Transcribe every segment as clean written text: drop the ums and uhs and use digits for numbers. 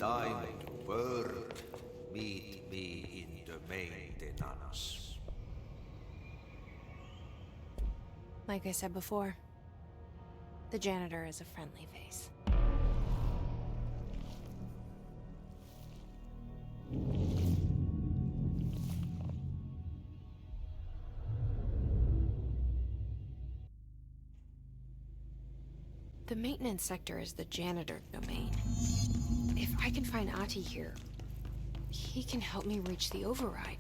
time to work, meet me in the maintenance. Like I said before, the janitor is a friendly face. The maintenance sector is the janitor domain. If I can find Ati here, he can help me reach the override.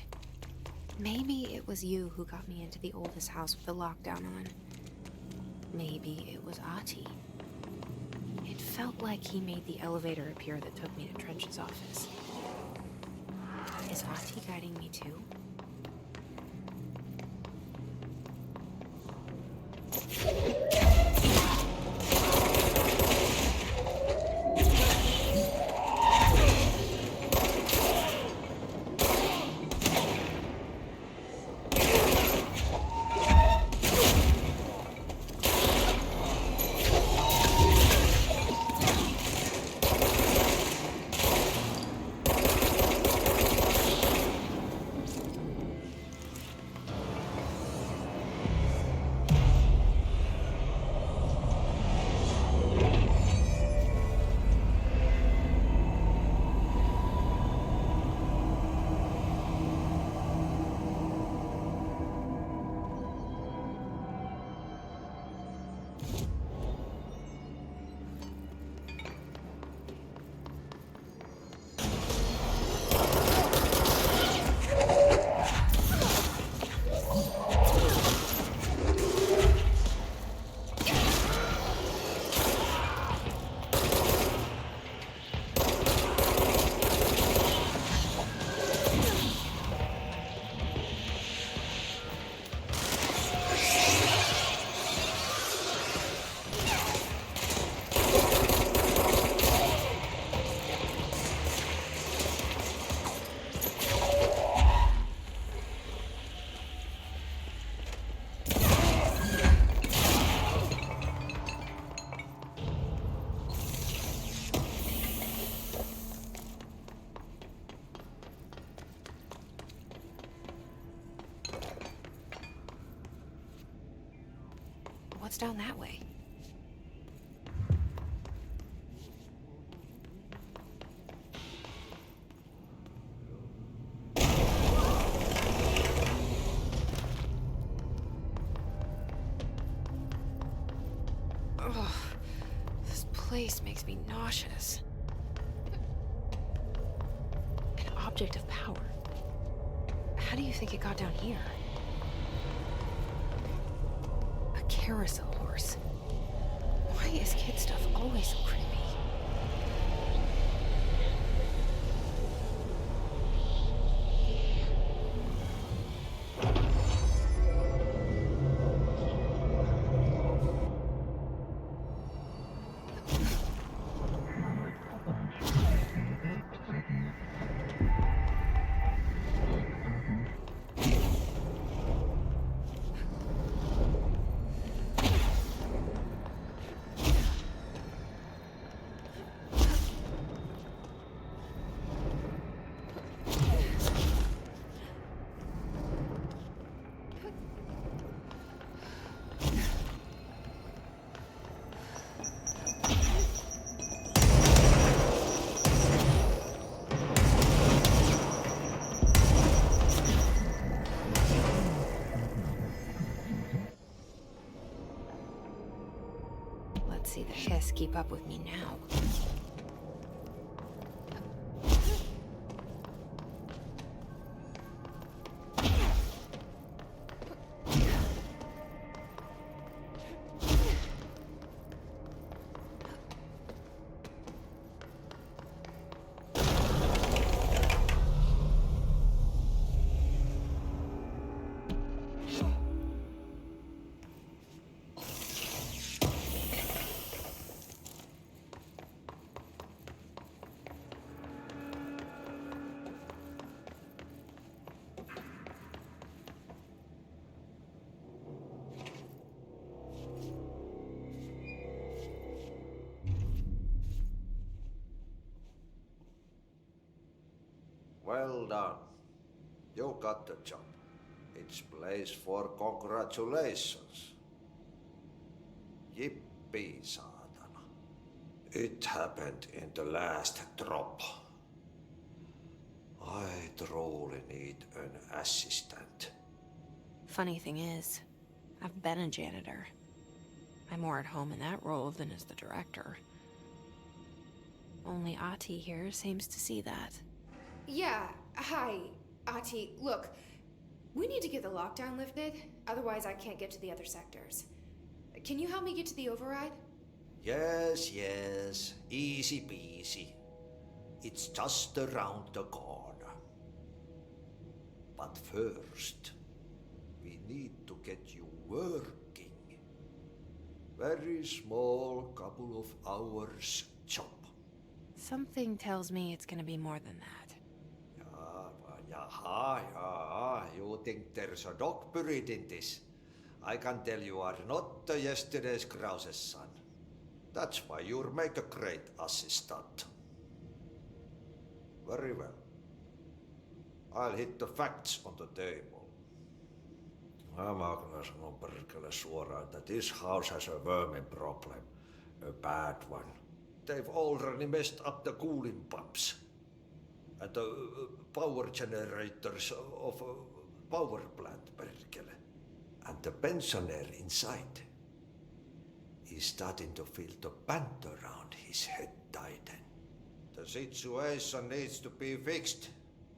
Maybe it was you who got me into the oldest house with the lockdown on. Maybe it was Ati. It felt like he made the elevator appear that took me to Trench's office. Is Ati guiding me too? What's down that way? Ugh, this place makes me nauseous. An object of power. How do you think it got down here? Carousel horse. Why is kid stuff always so creepy? See the hiss keep up with me now. Well done. You got the job. It's place for congratulations. Yippee, saatana. It happened in the last drop. I truly need an assistant. Funny thing is, I've been a janitor. I'm more at home in that role than as the director. Only Ati here seems to see that. Yeah, hi, Ati. Look, we need to get the lockdown lifted, otherwise I can't get to the other sectors. Can you help me get to the override? Yes, yes. Easy peasy. It's just around the corner. But first, we need to get you working. Very small, couple of hours job. Something tells me it's gonna be more than that. Jaha. You think there's a dog buried in this? I can tell you are not yesterday's Krause's son. That's why you'll make a great assistant. Very well. I'll hit the facts on the table. Mä kyllä sanon perkele suoraan, että this house has a vermin problem. A bad one. They've already messed up the cooling pumps. And the power generators of a power plant, perkele. And the pensioner inside is starting to feel the band around his head tighten. The situation needs to be fixed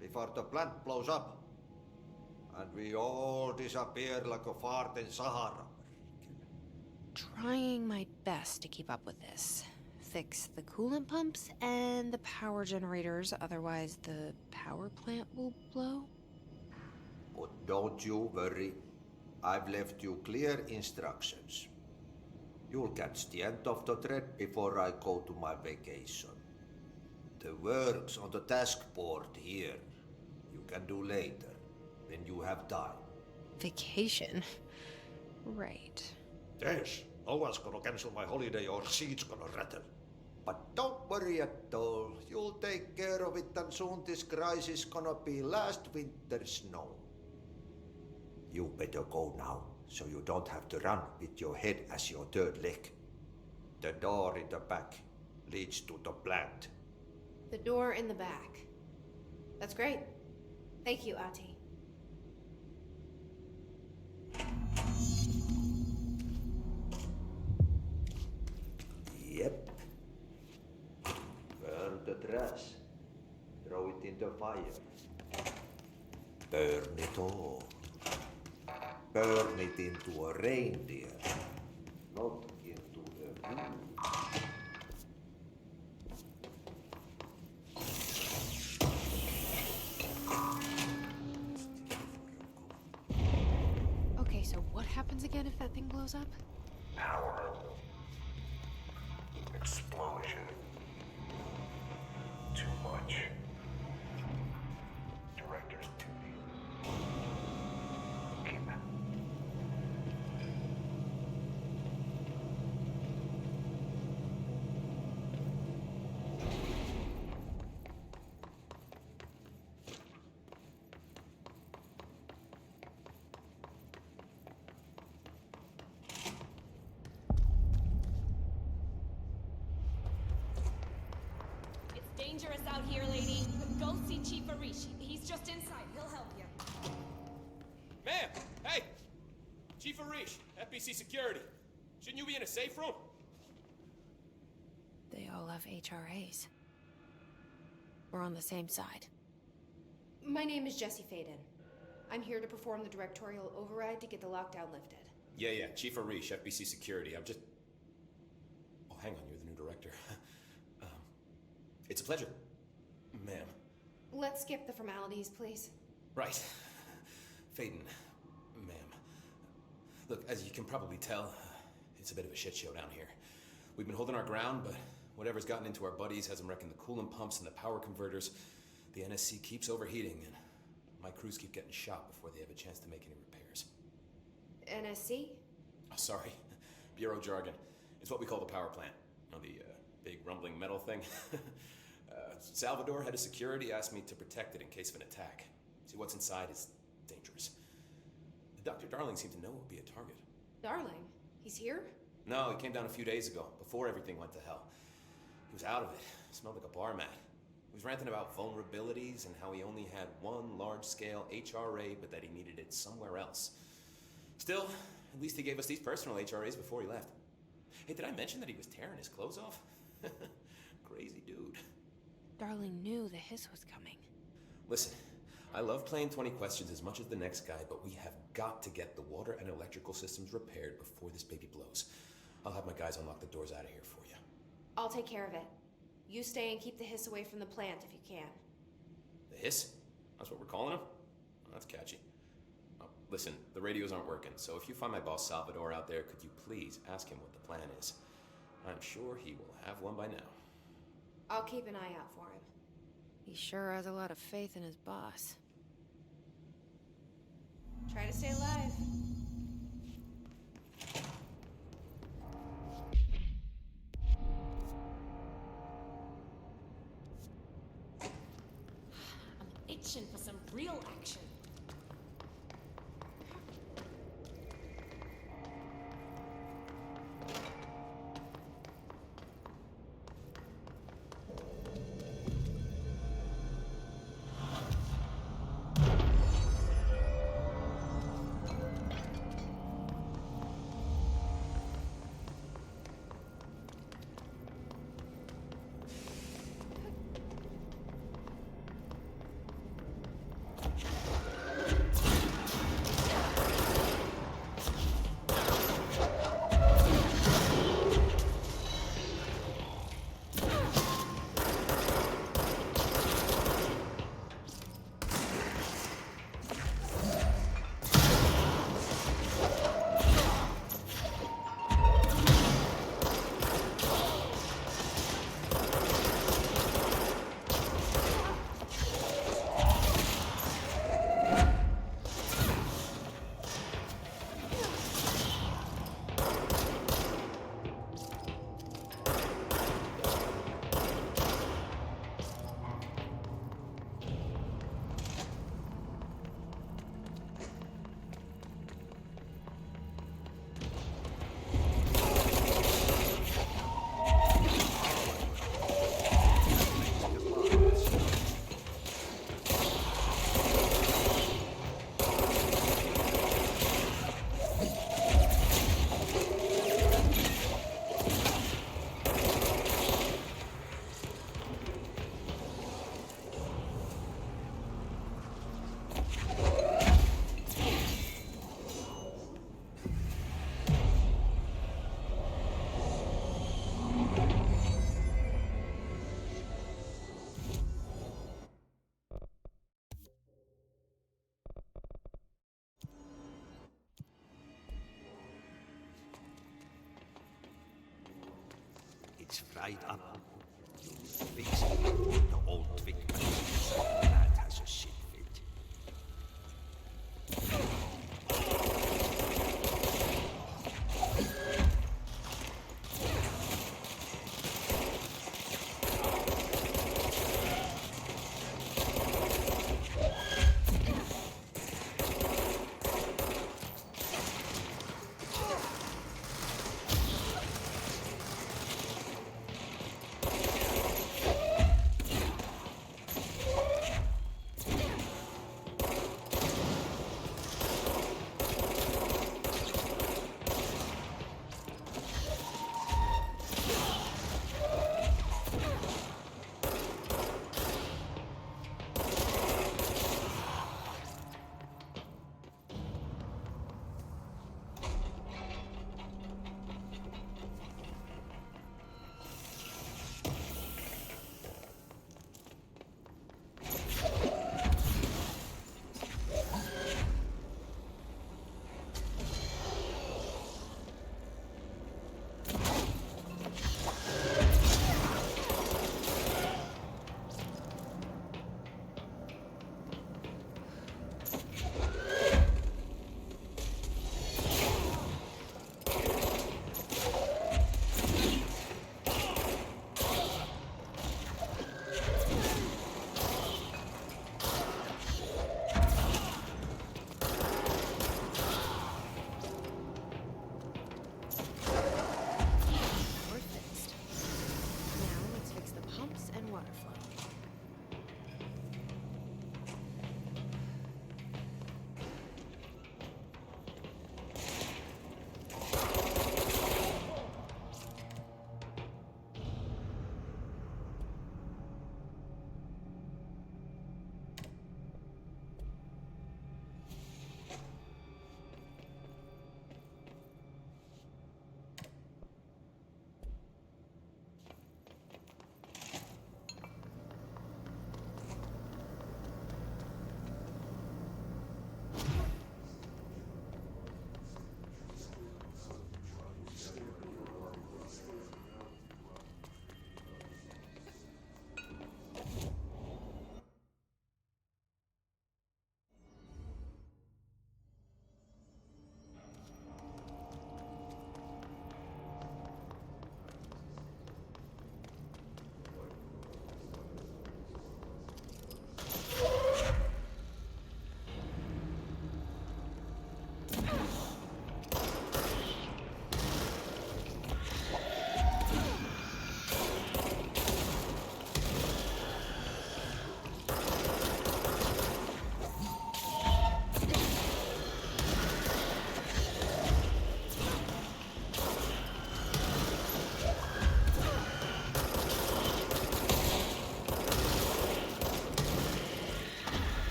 before the plant blows up. And we all disappear like a fart in Sahara. Trying my best to keep up with this. Fix the coolant pumps and the power generators, otherwise the power plant will blow. But don't you worry. I've left you clear instructions. You'll catch the end of the thread before I go to my vacation. The work's on the task board here. You can do later, when you have time. Vacation? Right. Yes, no one's gonna cancel my holiday or seat's gonna rattle. But don't worry at all. You'll take care of it and soon this crisis gonna be last winter's snow. You better go now, so you don't have to run with your head as your third leg. The door in the back leads to the plant. The door in the back. That's great. Thank you, Ati. Yep. Burn the trash. Throw it in the fire. Burn it all. Burn it into a reindeer, not into a moon. Okay, so what happens again if that thing blows up? Power. Explosion. Too much. Director's duty. Keep it. It's dangerous out here, lady. Go see Chief Arish. He's just inside. He'll help you. Ma'am! Hey! Chief Arish, FBC Security. Shouldn't you be in a safe room? They all have HRAs. We're on the same side. My name is Jesse Faden. I'm here to perform the directorial override to get the lockdown lifted. Yeah, Chief Arish, FBC Security. I'm just... Oh, hang on, you're the new director. It's a pleasure, ma'am. Let's skip the formalities, please. Right. Faden, ma'am. Look, as you can probably tell, it's a bit of a shit show down here. We've been holding our ground, but whatever's gotten into our buddies has them wrecking the coolant pumps and the power converters. The NSC keeps overheating, and my crews keep getting shot before they have a chance to make any repairs. NSC? Oh, sorry. Bureau jargon. It's what we call the power plant. You know, the big rumbling metal thing? Salvador, head of security, asked me to protect it in case of an attack. See, what's inside is dangerous. Dr. Darling seemed to know it would be a target. Darling, he's here? No, he came down a few days ago, before everything went to hell. He was out of it. Smelled like a bar mat. He was ranting about vulnerabilities and how he only had one large-scale HRA, but that he needed it somewhere else. Still, at least he gave us these personal HRAs before he left. Hey, did I mention that he was tearing his clothes off? Crazy dude. Darling knew the hiss was coming. Listen, I love playing 20 questions as much as the next guy, but we have got to get the water and electrical systems repaired before this baby blows. I'll have my guys unlock the doors out of here for you. I'll take care of it. You stay and keep the hiss away from the plant if you can. The hiss? That's what we're calling him? Oh, that's catchy. Oh, listen, the radios aren't working, so if you find my boss Salvador out there, could you please ask him what the plan is? I'm sure he will have one by now. I'll keep an eye out for him. He sure has a lot of faith in his boss. Try to stay alive. I'm itching for some real action. It's right up. You fix it. The old twig. That has a shit fit.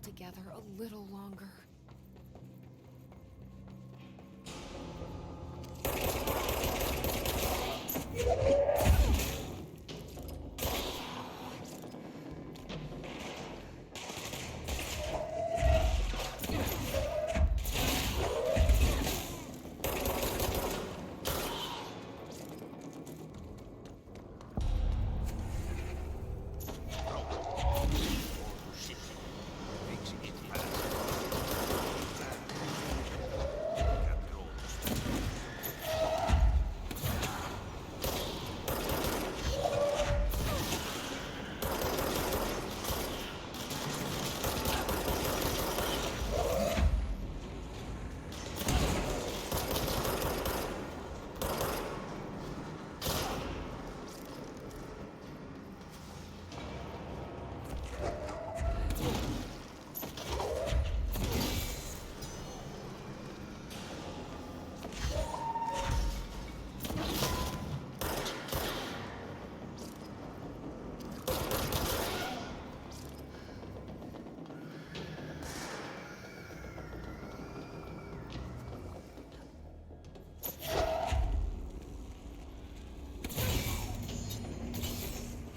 together a little longer.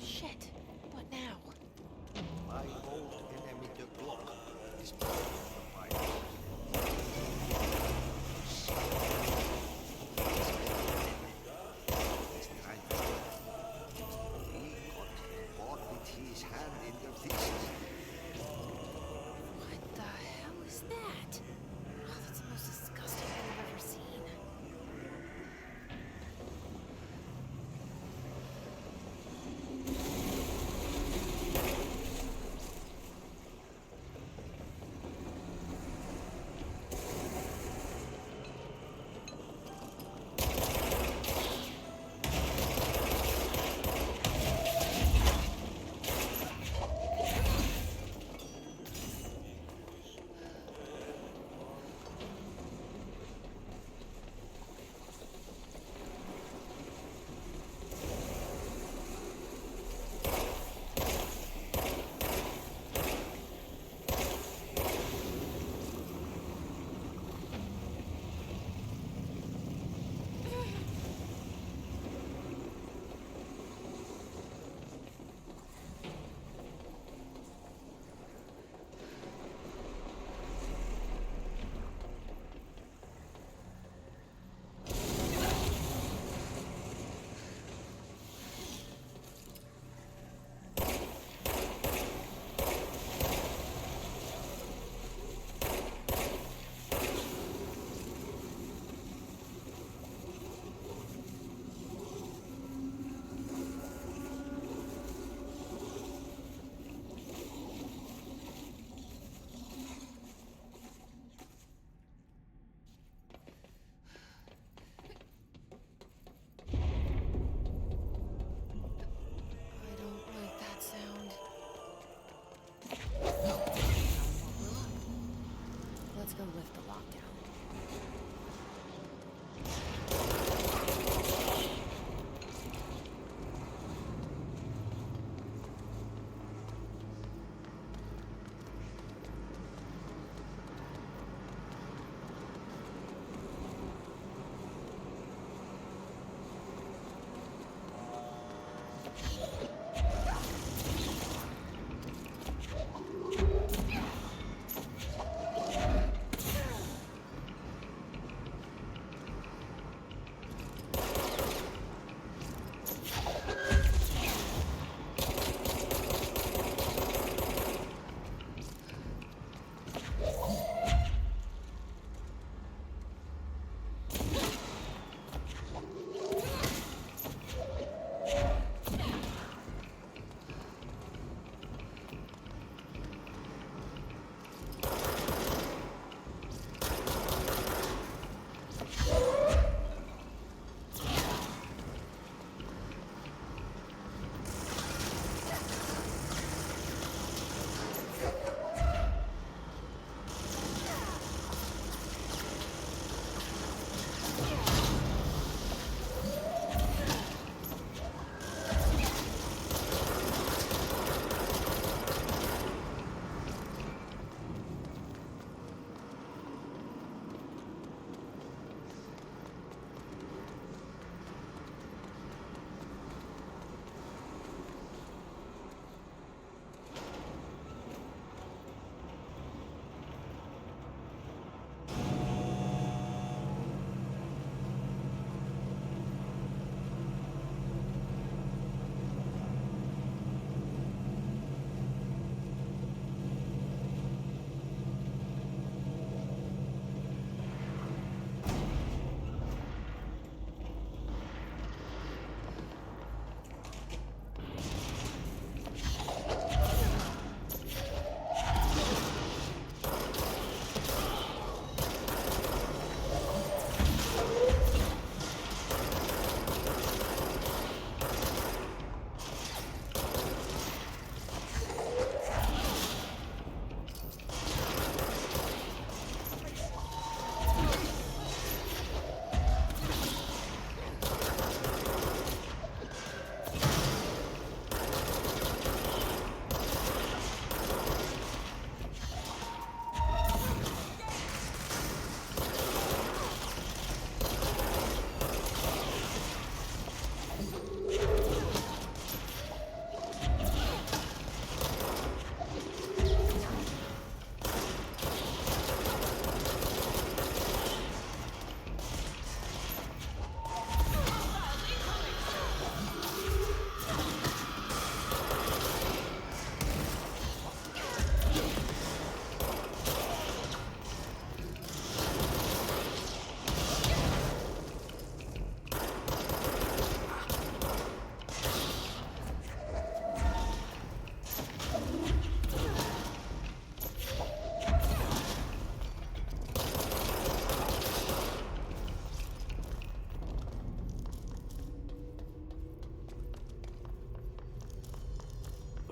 Shit. What now? My old enemy, the Glock, is my He's trying to he got caught with his hand in the thesis. What the hell is that? Oh, that's the most disgusting thing I've ever seen.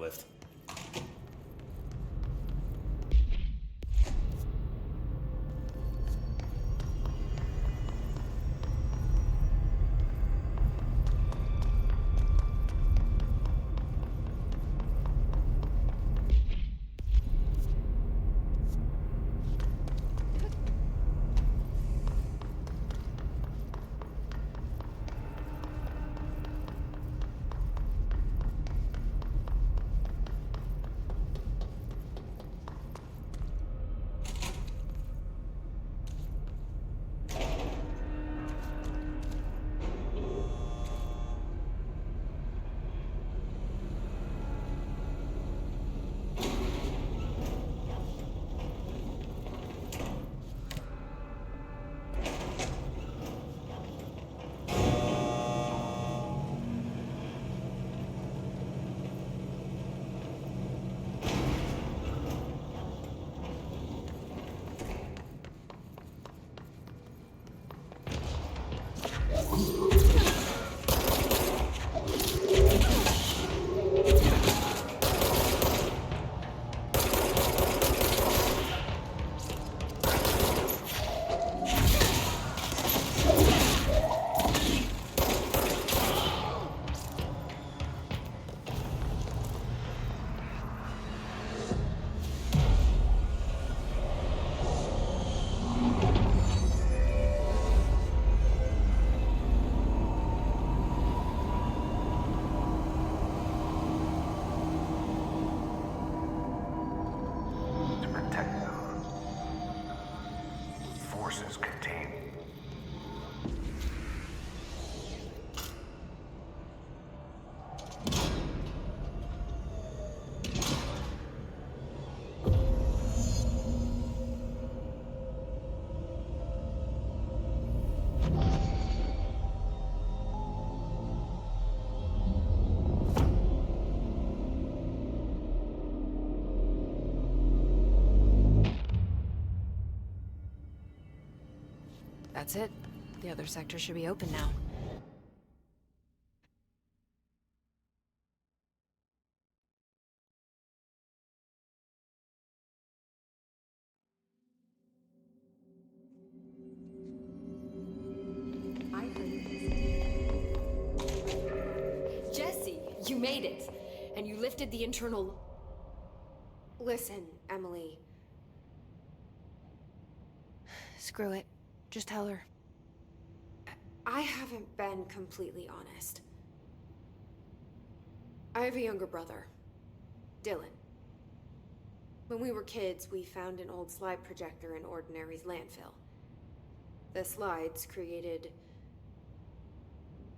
lift. To protect them. Forces contained. That's it. The other sector should be open now. I heard this. Jesse, you made it! And you lifted the internal... Listen, Emily. Screw it. Just tell her. I haven't been completely honest. I have a younger brother, Dylan. When we were kids, we found an old slide projector in Ordinary's landfill. The slides created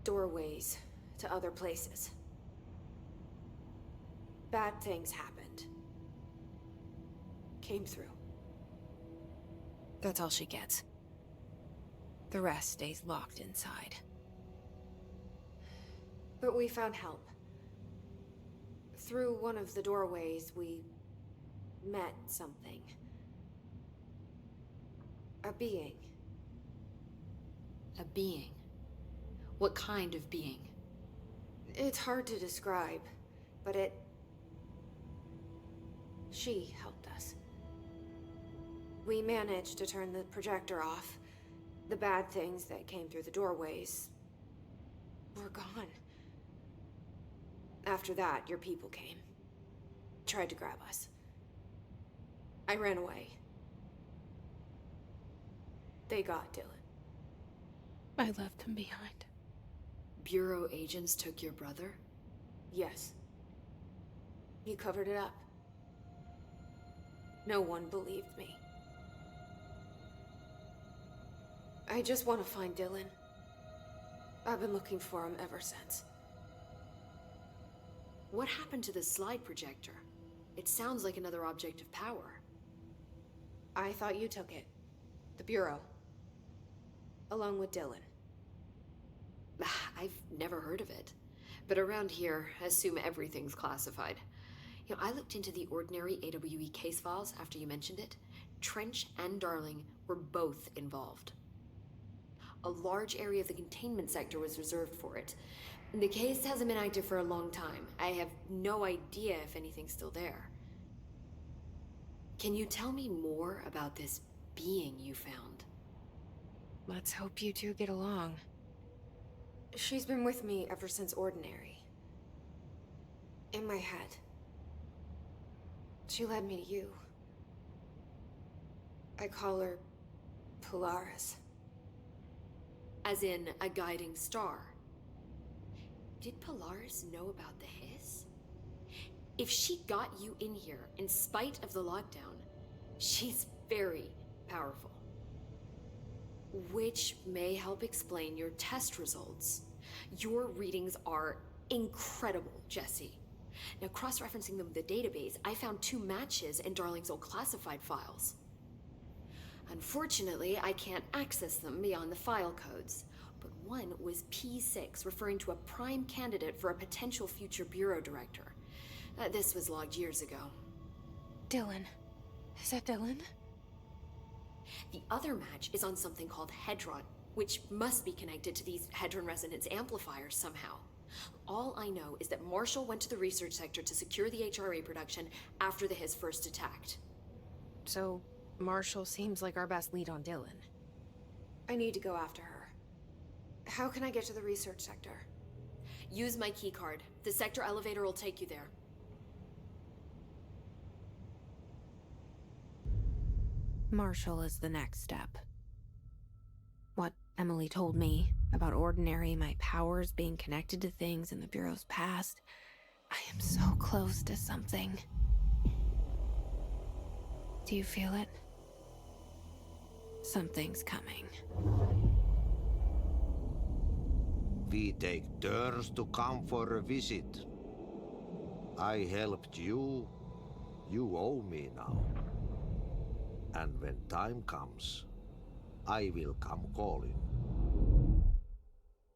doorways to other places. Bad things happened. Came through. That's all she gets. The rest stays locked inside. But we found help. Through one of the doorways, we met something. A being. A being? What kind of being? It's hard to describe, but she helped us. We managed to turn the projector off. The bad things that came through the doorways were gone. After that, your people came. Tried to grab us. I ran away. They got Dylan. I left him behind. Bureau agents took your brother? Yes. You covered it up. No one believed me. I just want to find Dylan. I've been looking for him ever since. What happened to the slide projector? It sounds like another object of power. I thought you took it. The Bureau. Along with Dylan. I've never heard of it. But around here, I assume everything's classified. You know, I looked into the Ordinary AWE case files after you mentioned it. Trench and Darling were both involved. A large area of the containment sector was reserved for it. The case hasn't been active for a long time. I have no idea if anything's still there. Can you tell me more about this being you found? Let's hope you two get along. She's been with me ever since Ordinary. In my head. She led me to you. I call her Polaris. As in a guiding star. Did Polaris know about the hiss? If she got you in here in spite of the lockdown, she's very powerful. Which may help explain your test results. Your readings are incredible, Jesse. Now, cross-referencing them with the database, I found 2 matches in Darling's old classified files. Unfortunately, I can't access them beyond the file codes, but one was P6, referring to a prime candidate for a potential future bureau director. This was logged years ago. Dylan. Is that Dylan? The other match is on something called Hedron, which must be connected to these Hedron resonance amplifiers somehow. All I know is that Marshall went to the research sector to secure the HRA production after the hiss first attacked. So, Marshall seems like our best lead on Dylan. I need to go after her. How can I get to the research sector? Use my keycard. The sector elevator will take you there. Marshall is the next step. What Emily told me about Ordinary, my powers being connected to things in the Bureau's past, I am so close to something. Do you feel it? Something's coming. We take turns to come for a visit. I helped you. You owe me now. And when time comes, I will come calling.